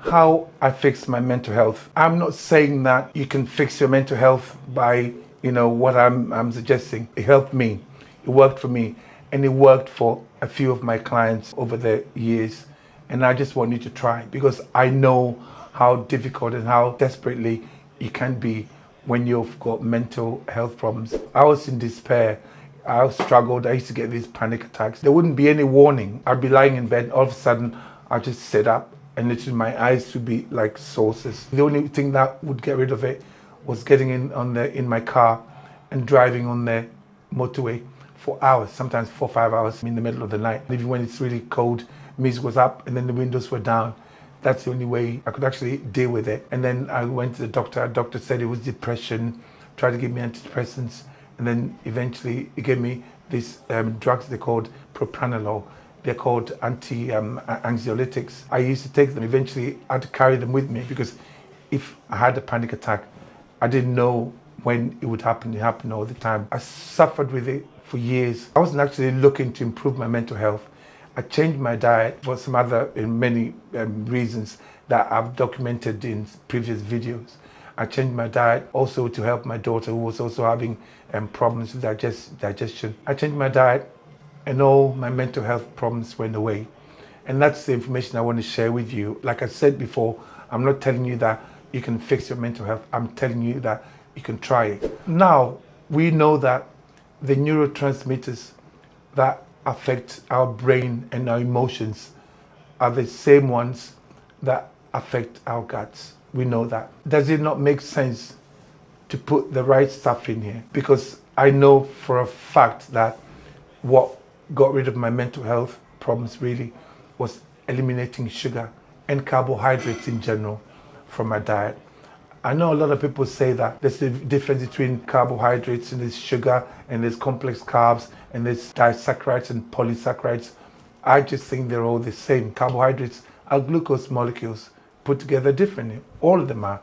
How I fixed my mental health. I'm not saying that you can fix your mental health by, what I'm suggesting. It helped me. It worked for me. And it worked for a few of my clients over the years. And I just want you to try because I know how difficult and how desperately it can be when you've got mental health problems. I was in despair. I struggled. I used to get these panic attacks. There wouldn't be any warning. I'd be lying in bed. All of a sudden, I'd just sit up and literally my eyes would be like saucers. The only thing that would get rid of it was getting in my car and driving on the motorway for hours, sometimes 4 or 5 hours in the middle of the night. Even when it's really cold, music was up and then the windows were down. That's the only way I could actually deal with it. And then I went to the doctor. The doctor said it was depression, tried to give me antidepressants, and then eventually he gave me these drugs they called propranolol. They're called anxiolytics. I used to take them. Eventually I had to carry them with me because if I had a panic attack, I didn't know when it would happen. It happened all the time. I suffered with it for years. I wasn't actually looking to improve my mental health. I changed my diet for some other many reasons that I've documented in previous videos. I changed my diet also to help my daughter who was also having problems with digestion. I changed my diet and all my mental health problems went away. And that's the information I want to share with you. Like I said before, I'm not telling you that you can fix your mental health. I'm telling you that you can try it. Now, we know that the neurotransmitters that affect our brain and our emotions are the same ones that affect our guts. We know that. Does it not make sense to put the right stuff in here? Because I know for a fact that what got rid of my mental health problems really was eliminating sugar and carbohydrates in general from my diet. I know a lot of people say that there's a difference between carbohydrates and there's sugar and there's complex carbs and there's disaccharides and polysaccharides. I just think they're all the same. Carbohydrates are glucose molecules put together differently. All of them are.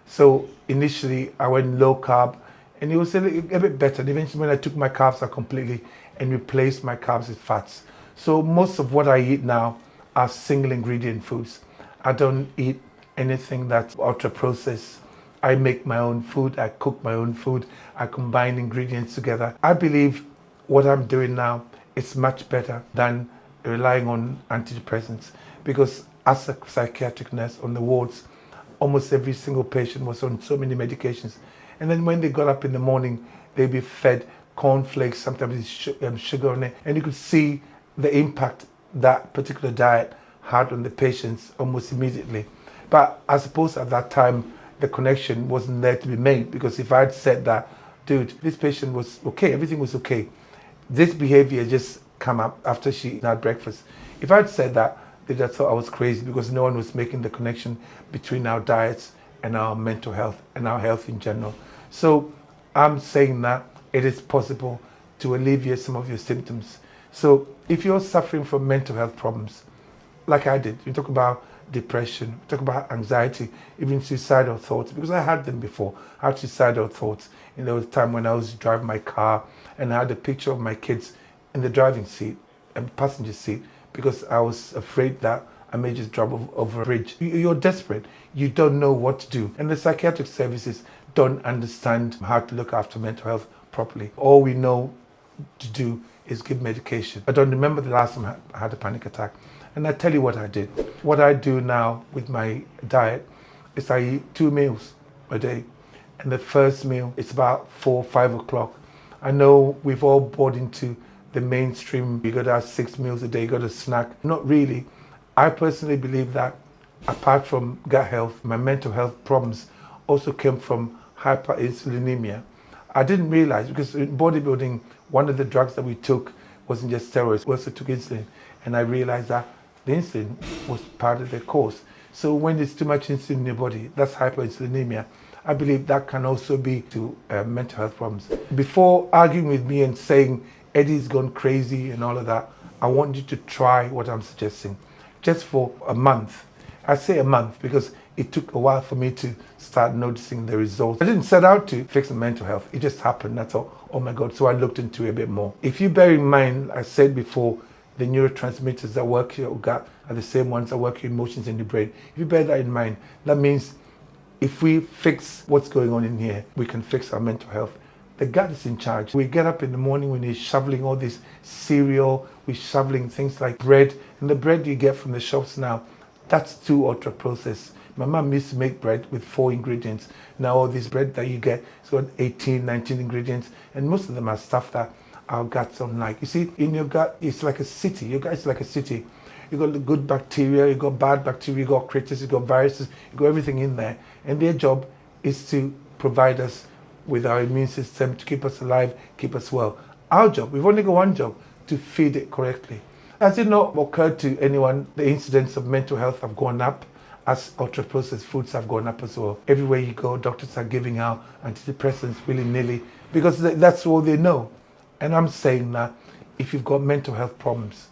So initially I went low carb and it was a bit better. And eventually when I took my carbs out completely and replaced my carbs with fats. So most of what I eat now are single ingredient foods. I don't eat anything that's ultra processed. I make my own food, I cook my own food, I combine ingredients together. I believe what I'm doing now is much better than relying on antidepressants because as a psychiatric nurse on the wards, almost every single patient was on so many medications. And then when they got up in the morning, they'd be fed cornflakes, sometimes with sugar on it, and you could see the impact that particular diet had on the patients almost immediately. But I suppose at that time, the connection wasn't there to be made because if I had said that, dude, this patient was okay, everything was okay. This behavior just come up after she had breakfast. If I had said that, they'd have thought I was crazy because no one was making the connection between our diets and our mental health and our health in general. So I'm saying that it is possible to alleviate some of your symptoms. So if you're suffering from mental health problems, like I did, you talk about depression, talk about anxiety, even suicidal thoughts, because I had them before. I had suicidal thoughts. And there was a time when I was driving my car and I had a picture of my kids in the driving seat and passenger seat because I was afraid that I may just drop over a bridge. You're desperate. You don't know what to do. And the psychiatric services don't understand how to look after mental health properly. All we know to do is give medication. I don't remember the last time I had a panic attack. And I tell you what I did. What I do now with my diet is I eat 2 meals a day. And the first meal is about 4 or 5 o'clock. I know we've all bought into the mainstream. You got to have 6 meals a day, you got to snack. Not really. I personally believe that apart from gut health, my mental health problems also came from hyperinsulinemia. I didn't realize because in bodybuilding, one of the drugs that we took wasn't just steroids, we also took insulin. And I realized that the insulin was part of the cause. So when there's too much insulin in your body, that's hyperinsulinemia. I believe that can also be to mental health problems. Before arguing with me and saying Eddie's gone crazy and all of that, I want you to try what I'm suggesting. Just for a month. I say a month because it took a while for me to start noticing the results. I didn't set out to fix my mental health. It just happened, that's all. Oh my God, so I looked into it a bit more. If you bear in mind, I said before, the neurotransmitters that work your gut are the same ones that work your emotions in the brain. If you bear that in mind, that means if we fix what's going on in here, we can fix our mental health. The gut is in charge. We get up in the morning when we're shoveling all this cereal, we're shoveling things like bread, and the bread you get from the shops now, that's too ultra processed. My mom used to make bread with 4 ingredients. Now all this bread that you get, it's got 18, 19 ingredients, and most of them are stuff that our guts don't like. You see, in your gut, it's like a city. Your gut is like a city. You got the good bacteria, you got bad bacteria, you got critters, you got viruses, you got everything in there. And their job is to provide us with our immune system, to keep us alive, keep us well. Our job, we've only got one job, to feed it correctly. Has it not occurred to anyone the incidence of mental health have gone up as ultra-processed foods have gone up as well? Everywhere you go, doctors are giving out antidepressants willy-nilly because that's all they know. And I'm saying that if you've got mental health problems,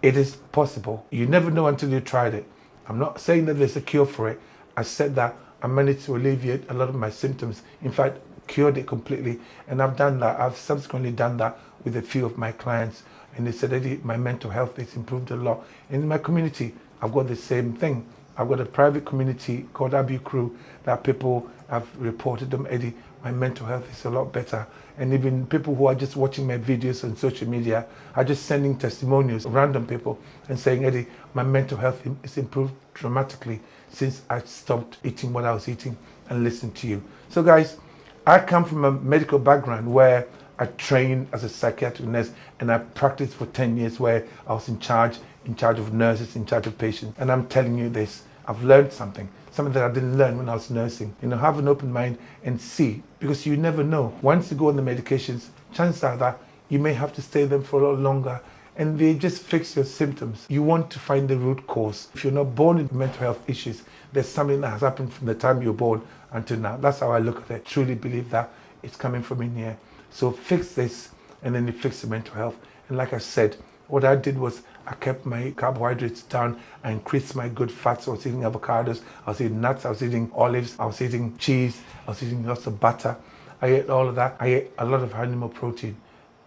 it is possible. You never know until you tried it. I'm not saying that there's a cure for it. I said that I managed to alleviate a lot of my symptoms. In fact, cured it completely. And I've done that. I've subsequently done that with a few of my clients. And they said, Eddie, my mental health has improved a lot. And in my community, I've got the same thing. I've got a private community called Abbew Crew that people have reported them, Eddie, my mental health is a lot better. And even people who are just watching my videos on social media are just sending testimonials, random people, and saying, Eddie, my mental health is improved dramatically since I stopped eating what I was eating and listened to you. So guys, I come from a medical background where I trained as a psychiatric nurse and I practiced for 10 years where I was in charge of nurses, in charge of patients. And I'm telling you this, I've learned something that I didn't learn when I was nursing. You know, have an open mind and see, because you never know. Once you go on the medications, chances are that you may have to stay them for a lot longer and they just fix your symptoms. You want to find the root cause. If you're not born with mental health issues, there's something that has happened from the time you're born until now. That's how I look at it. I truly believe that it's coming from in here. So fix this and then you fix the mental health. And like I said, what I did was I kept my carbohydrates down. I increased my good fats. I was eating avocados, I was eating nuts, I was eating olives, I was eating cheese, I was eating lots of butter. I ate all of that. I ate a lot of animal protein.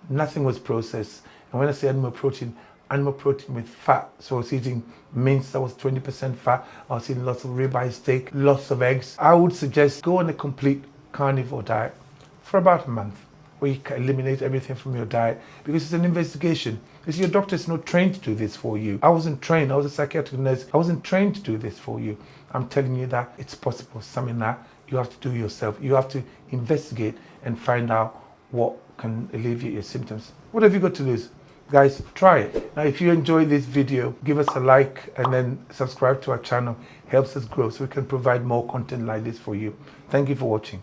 Nothing was processed. And when I say animal protein with fat. So I was eating mince that was 20% fat. I was eating lots of ribeye steak, lots of eggs. I would suggest go on a complete carnivore diet for about a month, where you can eliminate everything from your diet, because it's an investigation. Because your doctor is not trained to do this for you. I wasn't trained. I was a psychiatric nurse. I wasn't trained to do this for you. I'm telling you that it's possible. Something that you have to do yourself. You have to investigate and find out what can alleviate your symptoms. What have you got to lose? Guys, try it. Now, if you enjoy this video, give us a like and then subscribe to our channel. Helps us grow so we can provide more content like this for you. Thank you for watching.